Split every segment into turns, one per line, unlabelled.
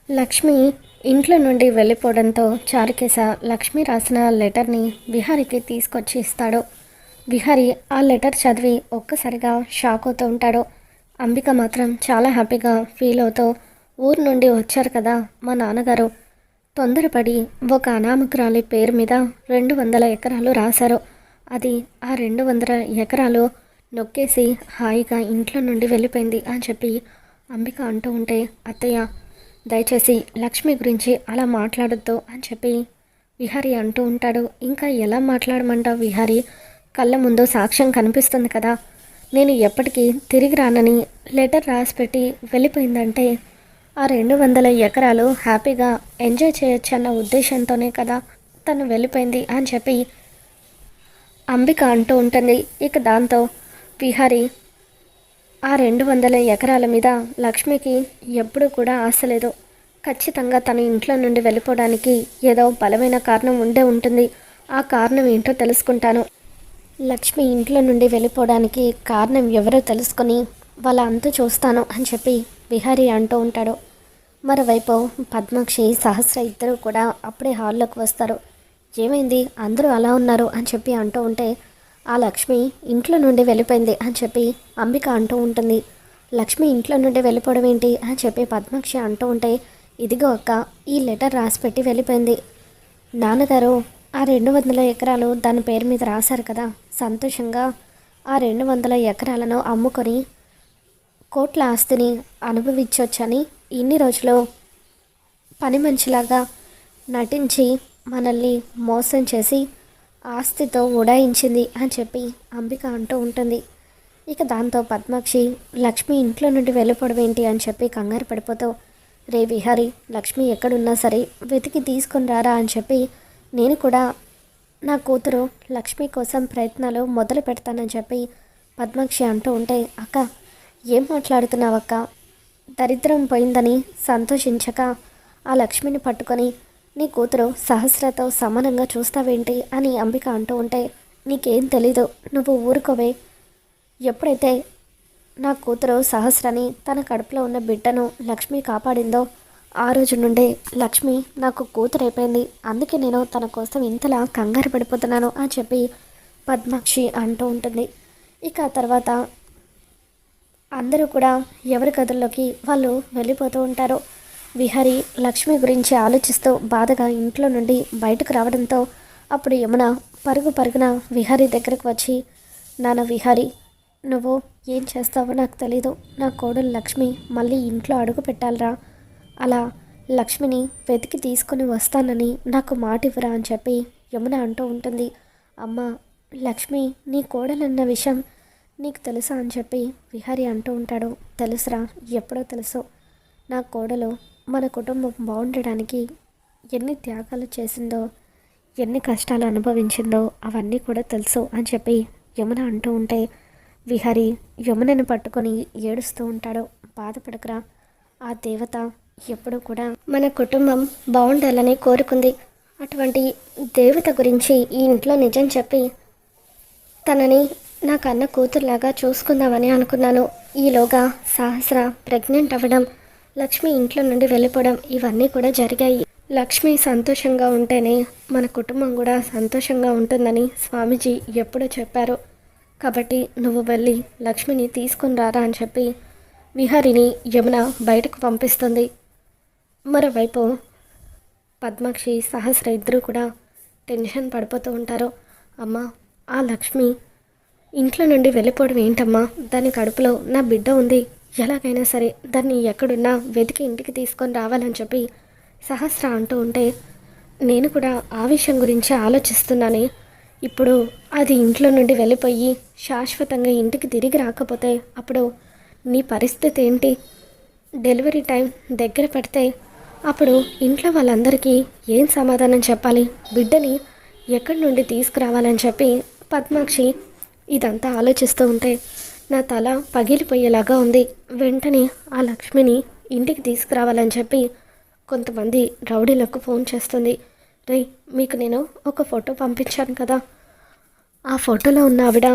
లక్ష్మి ఇంట్లో నుండి వెళ్ళిపోవడంతో చారుకేశ లక్ష్మి రాసిన లెటర్ని విహారికి తీసుకొచ్చి ఇస్తాడు. విహారి ఆ లెటర్ చదివి ఒక్కసారిగా షాక్ అవుతూ ఉంటాడు. అంబిక మాత్రం చాలా హ్యాపీగా ఫీల్ అవుతూ, ఊరు నుండి వచ్చారు కదా మా నాన్నగారు, తొందరపడి ఒక అనామకురాలి పేరు మీద 200 ఎకరాలు రాశారు. అది ఆ 200 ఎకరాలు నొక్కేసి హాయిగా ఇంట్లో నుండి వెళ్ళిపోయింది అని చెప్పి అంబిక అంటూ ఉంటే, అత్తయ్య దయచేసి లక్ష్మి గురించి అలా మాట్లాడొద్దు అని చెప్పి విహారి అంటూ ఉంటాడు. ఇంకా ఎలా మాట్లాడమంటావు విహారి, కళ్ళ ముందు సాక్ష్యం కనిపిస్తుంది కదా, నేను ఎప్పటికీ తిరిగి రానని లెటర్ రాసిపెట్టి వెళ్ళిపోయిందంటే ఆ 200 ఎకరాలు హ్యాపీగా ఎంజాయ్ చేయొచ్చన్న ఉద్దేశంతోనే కదా తను వెళ్ళిపోయింది అని చెప్పి అంబిక అంటూ ఉంటుంది. ఇక దాంతో విహారి ఆ 200 ఎకరాల మీద లక్ష్మికి ఎప్పుడూ కూడా ఆశ లేదు. ఖచ్చితంగా తన ఇంట్లో నుండి వెళ్ళిపోవడానికి ఏదో బలమైన కారణం ఉండే ఉంటుంది. ఆ కారణం ఏంటో తెలుసుకుంటాను. లక్ష్మి ఇంట్లో నుండి వెళ్ళిపోవడానికి కారణం ఎవరో తెలుసుకొని వాళ్ళ అంతు చూస్తాను అని చెప్పి విహారీ అంటూ ఉంటాడు. మరోవైపు పద్మాక్షి, సహస్ర ఇద్దరు కూడా అప్పుడే హాల్లోకి వస్తారు. ఏమైంది, అందరూ అలా ఉన్నారు అని చెప్పి అంటూ ఉంటే, ఆ లక్ష్మి ఇంట్లో నుండి వెళ్ళిపోయింది అని చెప్పి అంబిక అంటూ ఉంటుంది. లక్ష్మి ఇంట్లో నుండి వెళ్ళిపోవడం ఏంటి అని చెప్పి పద్మాక్షి అంటూ ఉంటే, ఇదిగో అక్క, ఈ లెటర్ రాసిపెట్టి వెళ్ళిపోయింది. నాన్నగారు ఆ 200 ఎకరాలు దాని పేరు మీద రాశారు కదా, సంతోషంగా ఆ 200 ఎకరాలను అమ్ముకొని కోట్ల ఆస్తిని అనుభవించవచ్చని ఇన్ని రోజులు పని మంచిలాగా నటించి మనల్ని మోసం చేసి ఆస్తితో ఉడాయించింది అని చెప్పి అంబిక అంటూ ఉంటుంది. ఇక దాంతో పద్మాక్షి లక్ష్మి ఇంట్లో నుండి వెళ్ళిపోవడం ఏంటి అని చెప్పి కంగారు పడిపోతూ, రే విహారీ, లక్ష్మి ఎక్కడున్నా సరే వెతికి తీసుకొని రారా అని చెప్పి నేను కూడా నా కూతురు లక్ష్మి కోసం ప్రయత్నాలు మొదలు పెడతానని చెప్పి పద్మాక్షి అంటూ ఉంటే, అక్క ఏం మాట్లాడుతున్నావు అక్క, దరిద్రం పోయిందని సంతోషించక ఆ లక్ష్మిని పట్టుకొని నీ కూతురు సహస్రతో సమానంగా చూస్తావేంటి అని అంబిక అంటూ ఉంటే, నీకేం తెలీదు, నువ్వు ఊరుకోవే. ఎప్పుడైతే నా కూతురు సహస్రని తన కడుపులో ఉన్న బిడ్డను లక్ష్మి కాపాడిందో ఆ రోజు నుండే లక్ష్మి నాకు కూతురైపోయింది. అందుకే నేను తన కోసం ఇంతలా కంగారు పడిపోతున్నాను అని చెప్పి పద్మాక్షి అంటూ ఉంటుంది. ఇక తర్వాత అందరూ కూడా ఎవరి గదుల్లోకి వాళ్ళు వెళ్ళిపోతూ ఉంటారు. విహారీ లక్ష్మి గురించి ఆలోచిస్తూ బాధగా ఇంట్లో నుండి బయటకు రావడంతో అప్పుడు యమున పరుగున విహారీ దగ్గరకు వచ్చి, నాన్న విహారీ, నువ్వు ఏం చేస్తావో నాకు తెలీదు, నా కోడలు లక్ష్మి మళ్ళీ ఇంట్లో అడుగు పెట్టాలరా, అలా లక్ష్మిని వెతికి తీసుకొని వస్తానని నాకు మాట ఇవ్వరా అని చెప్పి యమున అంటూ ఉంటుంది. అమ్మ, లక్ష్మి నీ కోడలన్న విషయం నీకు తెలుసా అని చెప్పి విహారీ అంటూ ఉంటాడు. తెలుసురా, ఎప్పుడో తెలుసు. నా కోడలు మన కుటుంబం బాగుండడానికి ఎన్ని త్యాగాలు చేసిందో, ఎన్ని కష్టాలు అనుభవించిందో అవన్నీ కూడా తెలుసు అని చెప్పి యమున అంటూ ఉంటే విహారీ యమునని పట్టుకొని ఏడుస్తూ ఉంటాడు. బాధపడకరా, ఆ దేవత ఎప్పుడూ కూడా మన కుటుంబం బాగుండాలని కోరుకుంది. అటువంటి దేవత గురించి ఈ ఇంట్లో నిజం చెప్పి తనని నా కన్న కూతురులాగా చూసుకుందామని అనుకున్నాను. ఈలోగా సహస్ర ప్రెగ్నెంట్ అవ్వడం, లక్ష్మి ఇంట్లో నుండి వెళ్ళిపోవడం ఇవన్నీ కూడా జరిగాయి. లక్ష్మి సంతోషంగా ఉంటేనే మన కుటుంబం కూడా సంతోషంగా ఉంటుందని స్వామీజీ ఎప్పుడో చెప్పారు. కాబట్టి నువ్వు వెళ్ళి లక్ష్మిని తీసుకుని రారా అని చెప్పి విహారిని యమున బయటకు పంపిస్తుంది. మరోవైపు పద్మాక్షి, సహస్ర ఇద్దరూ కూడా టెన్షన్ పడిపోతూ ఉంటారు. అమ్మ, ఆ లక్ష్మి ఇంట్లో నుండి వెళ్ళిపోవడం ఏంటమ్మా, దాని కడుపులో నా బిడ్డ ఉంది, ఎలాగైనా సరే దాన్ని ఎక్కడున్నా వెతికి ఇంటికి తీసుకొని రావాలని చెప్పి సహస్ర అంటూ ఉంటే, నేను కూడా ఆ విషయం గురించి ఆలోచిస్తున్నానే. ఇప్పుడు అది ఇంట్లో నుండి వెళ్ళిపోయి శాశ్వతంగా ఇంటికి తిరిగి రాకపోతే అప్పుడు నీ పరిస్థితి ఏంటి? డెలివరీ టైం దగ్గర పడితే అప్పుడు ఇంట్లో వాళ్ళందరికీ ఏం సమాధానం చెప్పాలి? బిడ్డని ఎక్కడి నుండి తీసుకురావాలని చెప్పి పద్మాక్షి ఇదంతా ఆలోచిస్తూ ఉంటే నా తల పగిలిపోయేలాగా ఉంది. వెంటనే ఆ లక్ష్మిని ఇంటికి తీసుకురావాలని చెప్పి కొంతమంది రౌడీలకు ఫోన్ చేస్తుంది. రే, మీకు నేను ఒక ఫోటో పంపించాను కదా, ఆ ఫోటోలో ఉన్న ఆవిడ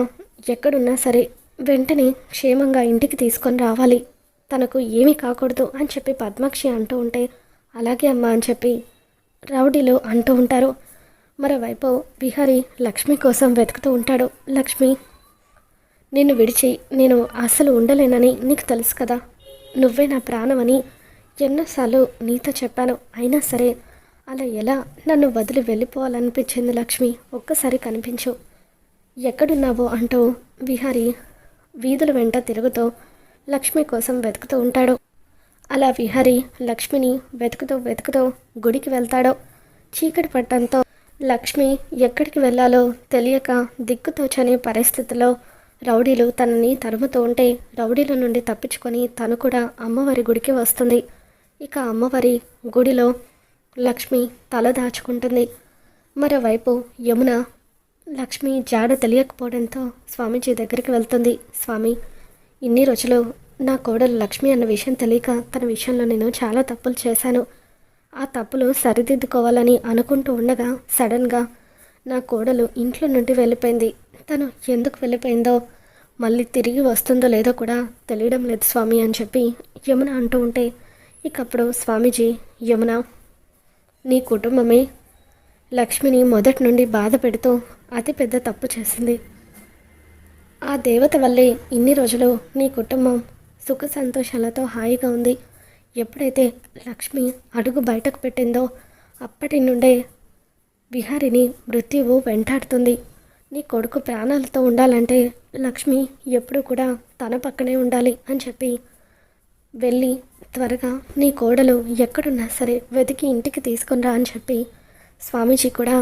ఎక్కడున్నా సరే వెంటనే క్షేమంగా ఇంటికి తీసుకొని రావాలి, తనకు ఏమీ కాకూడదు అని చెప్పి పద్మాక్షి అంటూ ఉంటే, అలాగే అమ్మా అని చెప్పి రౌడీలు అంటూ ఉంటారు. మరోవైపు విహారీ లక్ష్మి కోసం వెతుకుతూ ఉంటాడు. లక్ష్మి, నిన్ను విడిచి నేను అస్సలు ఉండలేనని నీకు తెలుసు కదా, నువ్వే నా ప్రాణమని ఎన్నోసార్లు నీతో చెప్పాను. అయినా సరే అలా ఎలా నన్ను వదిలి వెళ్ళిపోవాలనిపించింది లక్ష్మి, ఒక్కసారి కనిపించు, ఎక్కడున్నావో అంటూ విహారీ వీధుల వెంట తిరుగుతూ లక్ష్మి కోసం వెతుకుతూ ఉంటాడు. అలా విహారీ లక్ష్మిని వెతుకుతూ వెతుకుతూ గుడికి వెళ్తాడు. చీకటి పట్టడంతో లక్ష్మి ఎక్కడికి వెళ్ళాలో తెలియక దిక్కుతోచని పరిస్థితిలో రౌడీలు తనని తరుముతూ ఉంటే రౌడీల నుండి తప్పించుకొని తను కూడా అమ్మవారి గుడికి వస్తుంది. ఇక అమ్మవారి గుడిలో లక్ష్మి తల దాచుకుంటుంది. మరోవైపు యమున లక్ష్మి జాడ తెలియకపోవడంతో స్వామీజీ దగ్గరికి వెళ్తుంది. స్వామి, ఇన్ని రోజులు నా కోడలు లక్ష్మి అన్న విషయం తెలియక తన విషయంలో నేను చాలా తప్పులు చేశాను. ఆ తప్పులు సరిదిద్దుకోవాలని అనుకుంటూ ఉండగా సడన్గా నా కోడలు ఇంట్లో నుండి వెళ్ళిపోయింది. తను ఎందుకు వెళ్ళిపోయిందో మళ్ళీ తిరిగి వస్తుందో లేదో కూడా తెలియడం లేదు స్వామి అని చెప్పి యమున అంటూ ఉంటే ఇకప్పుడు స్వామీజీ, యమున, నీ కుటుంబమే లక్ష్మిని మొదటి నుండి బాధ పెడుతూ అతిపెద్ద తప్పు చేసింది. ఆ దేవత వల్లే ఇన్ని రోజులు నీ కుటుంబం సుఖ సంతోషాలతో హాయిగా ఉంది. ఎప్పుడైతే లక్ష్మి అడుగు బయటకు పెట్టిందో అప్పటి నుండే విహారిని మృత్యువు వెంటాడుతుంది. నీ కొడుకు ప్రాణాలతో ఉండాలంటే లక్ష్మి ఎప్పుడూ కూడా తన పక్కనే ఉండాలి అని చెప్పి వెళ్ళి త్వరగా నీ కోడలు ఎక్కడున్నా సరే వెతికి ఇంటికి తీసుకునిరా అని చెప్పి స్వామీజీ కూడా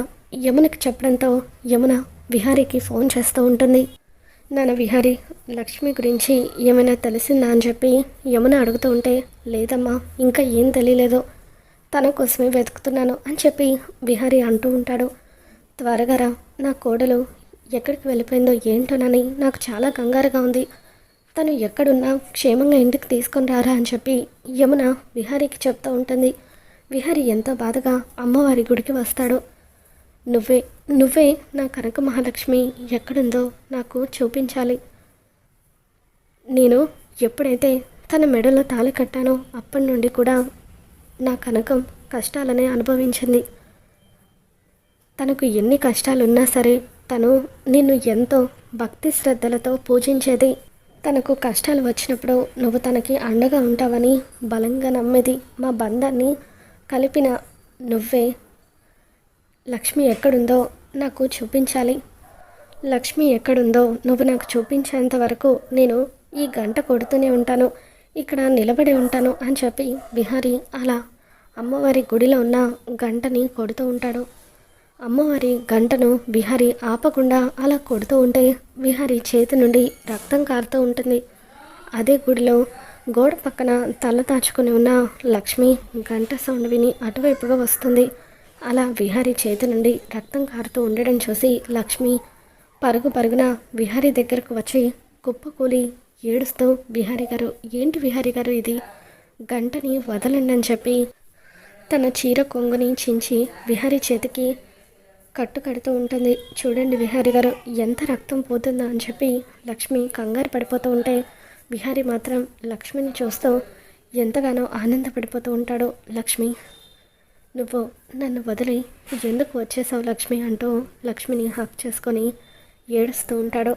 యమునకి చెప్పడంతో యమున విహారీకి ఫోన్ చేస్తూ ఉంటుంది. నాన్న విహారీ, లక్ష్మి గురించి ఏమైనా తెలిసిందా అని చెప్పి యమున అడుగుతూ ఉంటే లేదమ్మా, ఇంకా ఏం తెలియలేదు, తన కోసమే వెతుకుతున్నాను అని చెప్పి విహారీ అంటూ ఉంటాడు. త్వరగా రా, నా కోడలు ఎక్కడికి వెళ్ళిపోయిందో ఏంటోనని నాకు చాలా కంగారుగా ఉంది, తను ఎక్కడున్నా క్షేమంగా ఇంటికి తీసుకొని రారా అని చెప్పి యమున విహారీకి చెప్తూ ఉంటుంది. విహారీ ఎంతో బాధగా అమ్మవారి గుడికి వస్తాడు. నువ్వే నా కనక మహాలక్ష్మి ఎక్కడుందో నాకు చూపించాలి. నేను ఎప్పుడైతే తన మెడలో తాళి కట్టానో అప్పటి నుండి కూడా నా కనకం కష్టాలనే అనుభవించింది. తనకు ఎన్ని కష్టాలున్నా సరే తను నిన్ను ఎంతో భక్తి శ్రద్ధలతో పూజించేది. తనకు కష్టాలు వచ్చినప్పుడు నువ్వు తనకి అండగా ఉంటావని బలంగా నమ్మేది. మా బంధాన్ని కలిపిన నువ్వే లక్ష్మి ఎక్కడుందో నాకు చూపించాలి. లక్ష్మి ఎక్కడుందో నువ్వు నాకు చూపించేంత వరకు నేను ఈ గంట కొడుతూనే ఉంటాను, ఇక్కడ నిలబడి ఉంటాను అని చెప్పి విహారీ అలా అమ్మవారి గుడిలో ఉన్న గంటని కొడుతూ ఉంటాడు. అమ్మవారి గంటను విహారీ ఆపకుండా అలా కొడుతూ ఉంటే విహారీ చేతి నుండి రక్తం కారుతూ ఉంటుంది. అదే గుడిలో గోడ పక్కన తల దాచుకుని ఉన్న లక్ష్మి గంట సౌండ్ విని అటువైపుగా వస్తుంది. అలా విహారీ చేతి నుండి రక్తం కారుతూ ఉండడం చూసి లక్ష్మి పరుగున విహారీ దగ్గరకు వచ్చి కుప్పకూలి ఏడుస్తూ, విహారీ గారు, ఏంటి విహారీ గారు ఇది, గంటని వదలండి అని చెప్పి తన చీర కొంగుని చించి విహారీ చేతికి కట్టు కడుతూ ఉంటుంది. చూడండి విహారీ గారు, ఎంత రక్తం పోతుందో అని చెప్పి లక్ష్మి కంగారు పడిపోతూ ఉంటే విహారీ మాత్రం లక్ష్మిని చూస్తూ ఎంతగానో ఆనందపడిపోతూ ఉంటాడు. లక్ష్మి, నువ్వు నన్ను వదిలి ఎందుకు వచ్చేసావు లక్ష్మి అంటూ లక్ష్మిని హక్ చేసుకొని ఏడుస్తూ ఉంటాడు.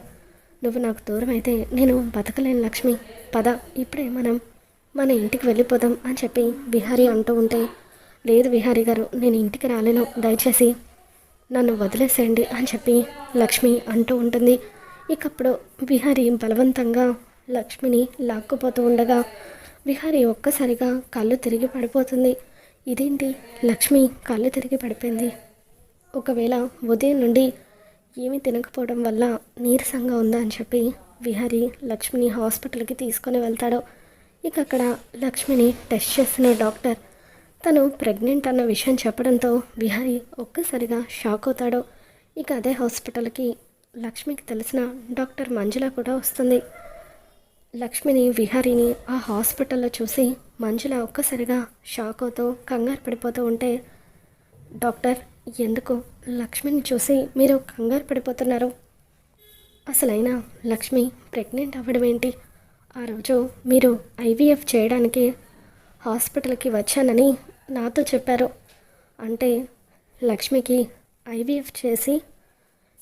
నువ్వు నాకు దూరం అయితే నేను బతకలేను లక్ష్మి, పద ఇప్పుడే మనం మన ఇంటికి వెళ్ళిపోదాం అని చెప్పి విహారీ అంటూ ఉంటే లేదు విహారీ గారు, నేను ఇంటికి రాలేను, దయచేసి నన్ను వదిలేసేయండి అని చెప్పి లక్ష్మి అంటూ ఉంటుంది. ఇకప్పుడు విహారీ బలవంతంగా లక్ష్మిని లాక్కుపోతూ ఉండగా విహారీ ఒక్కసారిగా కళ్ళు తిరిగి పడిపోతుంది. ఇదేంటి, లక్ష్మి కళ్ళు తిరిగి పడిపోయింది, ఒకవేళ ఉదయం నుండి ఏమీ తినకపోవడం వల్ల నీరసంగా ఉందా అని చెప్పి విహారీ లక్ష్మిని హాస్పిటల్కి తీసుకొని వెళ్తాడు. ఇక అక్కడ లక్ష్మిని టెస్ట్ చేస్తున్న డాక్టర్ తను ప్రెగ్నెంట్ అన్న విషయం చెప్పడంతో విహారీ ఒక్కసారిగా షాక్ అవుతాడు. ఇక అదే హాస్పిటల్కి లక్ష్మికి తెలిసిన డాక్టర్ మంజుల కూడా వస్తుంది. లక్ష్మిని విహారీని ఆ హాస్పిటల్లో చూసి మంజుల ఒక్కసారిగా షాక్ అవుతూ కంగారు పడిపోతూ ఉంటే, డాక్టర్, ఎందుకు లక్ష్మిని చూసి మీరు కంగారు పడిపోతున్నారు, అసలైనా లక్ష్మి ప్రెగ్నెంట్ అవ్వడం ఏంటి, ఆ రోజు మీరు ఐవీఎఫ్ చేయడానికి హాస్పిటల్కి వచ్చానని నాతో చెప్పారు. అంటే లక్ష్మికి ఐవీఎఫ్ చేసి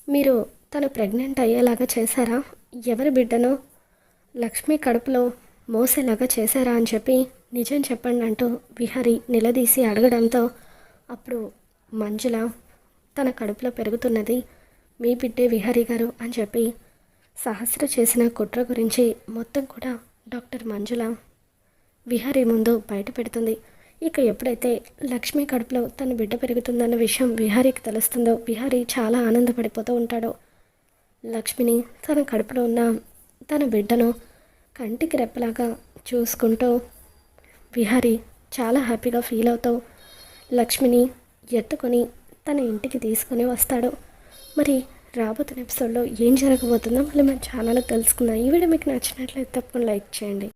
మీరు తను ప్రెగ్నెంట్ అయ్యేలాగా చేశారా? ఎవరి బిడ్డనో లక్ష్మి కడుపులో మోసేలాగా చేశారా అని చెప్పి నిజం చెప్పండి అంటూ విహారి నిలదీసి అడగడంతో అప్పుడు మంజుల తన కడుపులో పెరుగుతున్నది మీ బిడ్డే విహారీ గారు అని చెప్పి సహస్ర చేసిన కుట్ర గురించి మొత్తం కూడా డాక్టర్ మంజుల విహారీ ముందు బయట పెడుతుంది. ఇక ఎప్పుడైతే లక్ష్మి కడుపులో తన బిడ్డ పెరుగుతుందన్న విషయం విహారీకి తెలుస్తుందో విహారీ చాలా ఆనందపడిపోతూ ఉంటాడు. లక్ష్మిని తన కడుపులో ఉన్న తన బిడ్డను కంటికి రెప్పలాగా చూసుకుంటూ విహారీ చాలా హ్యాపీగా ఫీల్ అవుతూ లక్ష్మిని ఎత్తుకొని తన ఇంటికి తీసుకొని వస్తాడు. మరి రాబోతున్న ఎపిసోడ్లో ఏం జరగబోతుందో మళ్ళీ మన ఛానల్లో తెలుసుకుందాం. ఈ వీడియో మీకు నచ్చినట్లయితే తప్పకుండా లైక్ చేయండి.